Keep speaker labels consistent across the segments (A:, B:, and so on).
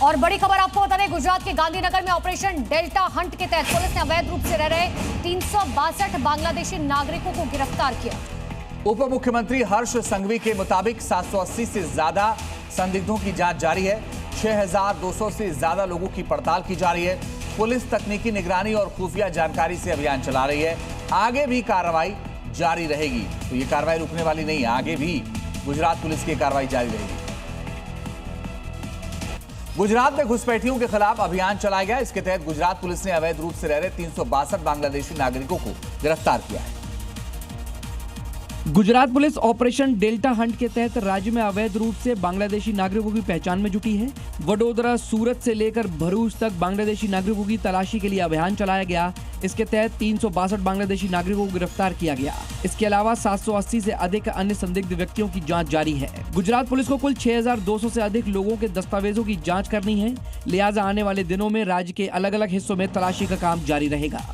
A: और बड़ी खबर आपको बता दें, गुजरात के गांधीनगर में ऑपरेशन डेल्टा हंट के तहत पुलिस ने अवैध रूप से रह रहे 362 बांग्लादेशी नागरिकों को गिरफ्तार किया।
B: उप मुख्यमंत्री हर्ष संघवी के मुताबिक 780 से ज्यादा संदिग्धों की जांच जारी है। 6200 से ज्यादा लोगों की पड़ताल की जा रही है। पुलिस तकनीकी निगरानी और खुफिया जानकारी से अभियान चला रही है। आगे भी कार्रवाई जारी रहेगी। तो ये कार्रवाई रुकने वाली नहीं है, आगे भी गुजरात पुलिस की कार्रवाई जारी रहेगी। गुजरात में घुसपैठियों के खिलाफ अभियान चलाया गया। इसके तहत गुजरात पुलिस ने अवैध रूप से रह रहे 362 बांग्लादेशी नागरिकों को गिरफ्तार किया है।
C: Gujarat police operation delta Hunt के तहत राज्य में अवैध रूप से बांग्लादेशी नागरिकों की पहचान में जुटी है। वडोदरा, सूरत से लेकर भरूच तक बांग्लादेशी नागरिकों की तलाशी के लिए अभियान चलाया गया। इसके तहत 362 बांग्लादेशी नागरिकों को गिरफ्तार किया गया। इसके अलावा 780 से अधिक अन्य संदिग्ध व्यक्तियों की जांच जारी है। गुजरात पुलिस को कुल 6200 से अधिक लोगों के दस्तावेजों की जाँच करनी है। लिहाजा आने वाले दिनों में राज्य के अलग अलग हिस्सों में तलाशी का काम जारी रहेगा।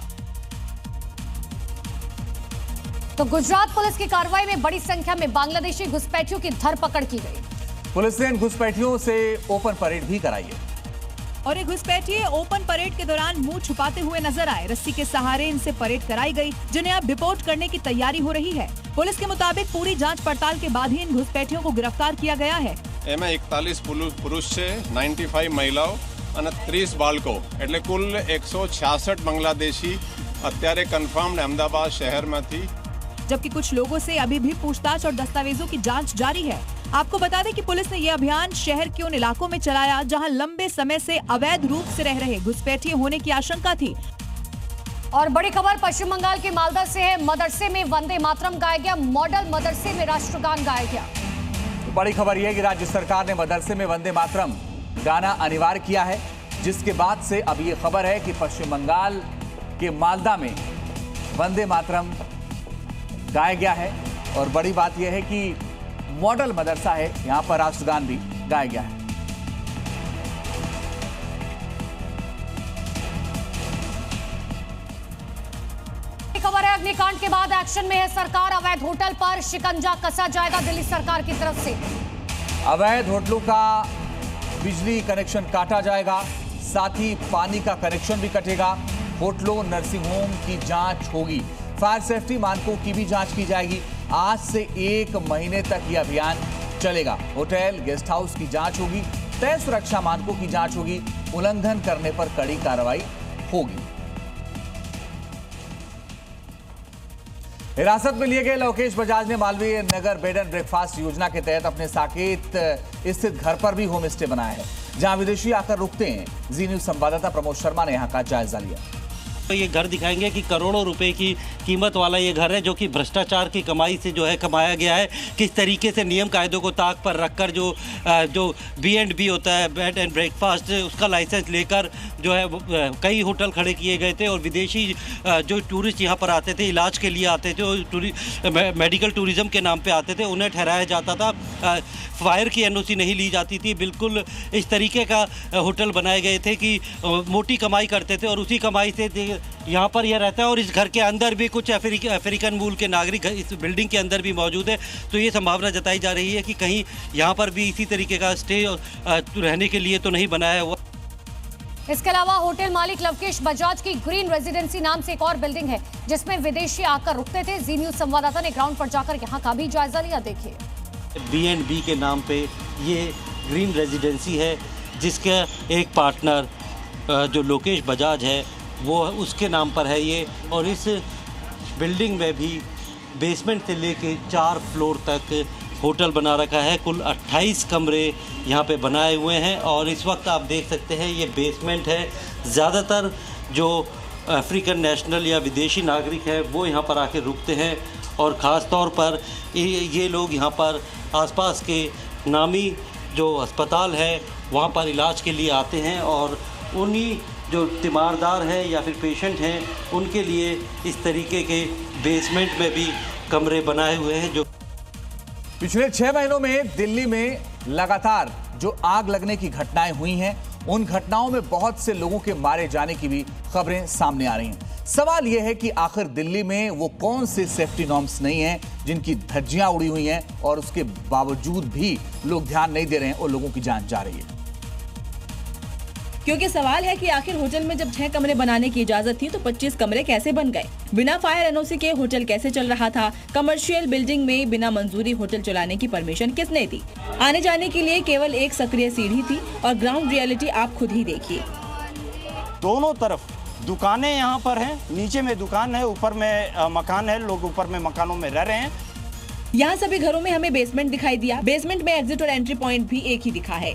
A: तो गुजरात पुलिस की कार्रवाई में बड़ी संख्या में बांग्लादेशी घुसपैठियों की धरपकड़ की गई।
B: पुलिस ने इन घुसपैठियों से ओपन परेड भी कराई है।
D: और ये घुसपैठिए ओपन परेड के दौरान मुंह छुपाते हुए नजर आए। रस्सी के सहारे इनसे परेड कराई गई, जिन्हें अब डिपोर्ट करने की तैयारी हो रही है। पुलिस के मुताबिक पूरी जांच पड़ताल के बाद ही इन घुसपैठियों को गिरफ्तार किया गया है।
E: एमें 41 पुरुष છે, 95 महिलाओं અને 30 બાળકો, એટલે કુલ 166 બાંગ્લાદેશી અત્યારે કન્ફર્મ્ડ અમદાવાદ શહેરમાંથી।
D: जबकि कुछ लोगों से अभी भी पूछताछ और दस्तावेजों की जांच जारी है। आपको बता दें कि पुलिस ने यह अभियान शहर के उन इलाकों में चलाया जहां लंबे समय से अवैध रूप से रह रहे घुसपैठिए होने की आशंका थी।
A: और बड़ी खबर पश्चिम बंगाल के मालदा से है। मदरसे में वंदे मातरम गाया गया। मॉडल मदरसे में राष्ट्रगान गाया गया।
B: बड़ी खबर यह है कि राज्य सरकार ने मदरसे में वंदे मातरम गाना अनिवार्य किया है, जिसके बाद से अब ये खबर है कि पश्चिम बंगाल के मालदा में वंदे मातरम गाया गया है। और बड़ी बात यह है कि मॉडल मदरसा है, यहां पर राष्ट्रगान भी गाया गया है।
A: खबर है, अग्निकांड के बाद एक्शन में है सरकार। अवैध होटल पर शिकंजा कसा जाएगा दिल्ली सरकार की तरफ से।
B: अवैध होटलों का बिजली कनेक्शन काटा जाएगा, साथ ही पानी का कनेक्शन भी कटेगा। होटलों, नर्सिंग होम की जांच होगी। फायर सेफ्टी मानकों की भी जांच की जाएगी। आज से 1 महीने तक यह अभियान चलेगा। होटल, गेस्ट हाउस की जांच होगी, तय सुरक्षा मानकों की जांच होगी। उल्लंघन करने पर कड़ी कार्रवाई होगी। हिरासत में लिए गए लोकेश बजाज ने Malviya Nagar bed and breakfast योजना के तहत अपने साकेत स्थित घर पर भी होम स्टे बनाया है, जहां विदेशी आकर रुकते हैं। जी न्यूज संवाददाता प्रमोद शर्मा ने यहां का जायजा लिया।
F: तो ये घर दिखाएंगे कि करोड़ों रुपए की कीमत वाला ये घर है, जो कि भ्रष्टाचार की कमाई से जो है कमाया गया है। किस तरीके से नियम कायदों को ताक पर रखकर जो B&B होता है, बेड एंड ब्रेकफास्ट, उसका लाइसेंस लेकर जो है कई होटल खड़े किए गए थे। और विदेशी जो टूरिस्ट यहाँ पर आते थे, इलाज के लिए आते थे, और मेडिकल टूरिज्म के नाम पर आते थे, उन्हें ठहराया जाता था। फायर की NOC नहीं ली जाती थी। बिल्कुल इस तरीके का होटल बनाए गए थे कि मोटी कमाई करते थे और उसी कमाई से यहाँ पर यह रहता है। और इस घर के अंदर भी कुछ अफ्रीकन मूल के नागरिक इस बिल्डिंग के अंदर भी मौजूद है। तो ये संभावना जताई जा रही है कि कहीं यहाँ पर भी इसी तरीके का स्टे रहने के लिए तो नहीं बनाया हुआ।
A: इसके अलावा होटल मालिक लवकेश बजाज की ग्रीन रेजिडेंसी नाम से एक और बिल्डिंग है, जिसमें विदेशी आकर रुकते थे। जी न्यूज संवाददाता ने ग्राउंड पर जाकर यहाँ का भी जायजा लिया। देखिए,
F: B&B के नाम पे ये ग्रीन रेजिडेंसी है, जिसका एक पार्टनर जो लोकेश बजाज है वो उसके नाम पर है ये। और इस बिल्डिंग में भी बेसमेंट से लेके 4 फ्लोर तक होटल बना रखा है। कुल 28 कमरे यहाँ पे बनाए हुए हैं। और इस वक्त आप देख सकते हैं ये बेसमेंट है। ज़्यादातर जो अफ्रीकन नेशनल या विदेशी नागरिक हैं वो यहाँ पर आके रुकते हैं। और ख़ास तौर पर ये लोग यहाँ पर आसपास के नामी जो अस्पताल है वहाँ पर इलाज के लिए आते हैं। और उन्हीं जो तीमारदार हैं या फिर पेशेंट हैं उनके लिए इस तरीके के बेसमेंट में भी कमरे बनाए हुए हैं। जो
B: पिछले 6 महीनों में दिल्ली में लगातार जो आग लगने की घटनाएं हुई हैं, उन घटनाओं में बहुत से लोगों के मारे जाने की भी खबरें सामने आ रही हैं। सवाल यह है कि आखिर दिल्ली में वो कौन से सेफ्टी नॉर्म्स नहीं हैं जिनकी धज्जियां उड़ी हुई हैं और उसके बावजूद भी लोग ध्यान नहीं दे रहे हैं और लोगों की जान जा रही है।
D: क्योंकि सवाल है कि आखिर होटल में जब 6 कमरे बनाने की इजाजत थी तो 25 कमरे कैसे बन गए? बिना फायर एनओसी के होटल कैसे चल रहा था? कमर्शियल बिल्डिंग में बिना मंजूरी होटल चलाने की परमिशन किसने दी? आने जाने के लिए केवल एक सक्रिय सीढ़ी थी और ग्राउंड रियलिटी आप खुद ही देखिए।
G: दोनों तरफ दुकानें यहाँ पर हैं, नीचे में दुकान है, ऊपर में मकान है, लोग ऊपर में मकानों में रह रहे हैं।
D: यहाँ सभी घरों में हमें बेसमेंट दिखाई दिया। बेसमेंट में एग्जिट और एंट्री पॉइंट भी एक ही दिखा है।